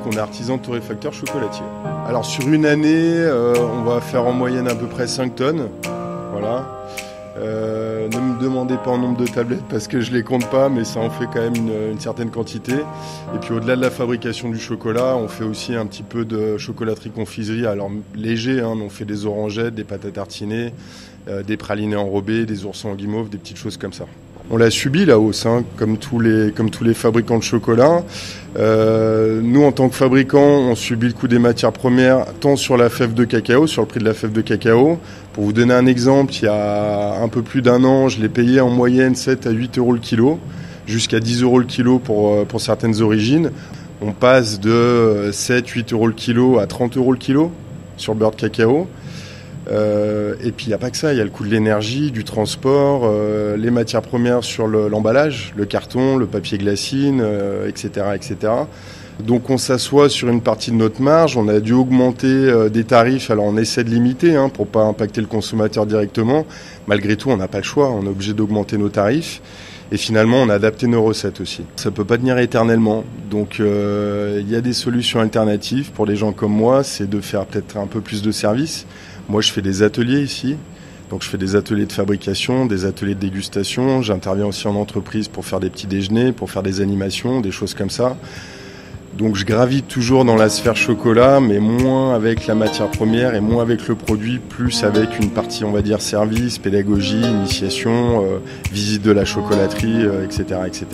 on est artisan torréfacteur chocolatier. Alors sur une année, on va faire en moyenne à peu près 5 tonnes. Voilà. Ne me demandez pas en nombre de tablettes parce que je les compte pas, mais ça en fait quand même une certaine quantité. Et puis au-delà de la fabrication du chocolat, on fait aussi un petit peu de chocolaterie-confiserie. Alors léger, hein, mais on fait des orangettes, des pâtes à tartiner, des pralinés enrobés, des oursons en guimauve, des petites choses comme ça. On l'a subi la hausse, hein, comme tous les fabricants de chocolat. Nous, en tant que fabricants, on subit le coût des matières premières, tant sur la fève de cacao, sur le prix de la fève de cacao. Pour vous donner un exemple, il y a un peu plus d'un an, je l'ai payé en moyenne 7 à 8 euros le kilo, jusqu'à 10 euros le kilo pour certaines origines. On passe de 7-8 euros le kilo à 30 euros le kilo sur le beurre de cacao. Et puis il n'y a pas que ça, il y a le coût de l'énergie, du transport, les matières premières sur l'emballage, le carton, le papier glacine, etc., etc. Donc on s'assoit sur une partie de notre marge, on a dû augmenter des tarifs, alors on essaie de limiter pour pas impacter le consommateur directement. Malgré tout, on n'a pas le choix, on est obligé d'augmenter nos tarifs. Et finalement, on a adapté nos recettes aussi. Ça peut pas tenir éternellement. Donc, il y a des solutions alternatives pour les gens comme moi, c'est de faire peut-être un peu plus de services. Moi, je fais des ateliers ici. Donc, je fais des ateliers de fabrication, des ateliers de dégustation. J'interviens aussi en entreprise pour faire des petits déjeuners, pour faire des animations, des choses comme ça. Donc, je gravite toujours dans la sphère chocolat, mais moins avec la matière première et moins avec le produit, plus avec une partie, on va dire, service, pédagogie, initiation, visite de la chocolaterie, etc., etc.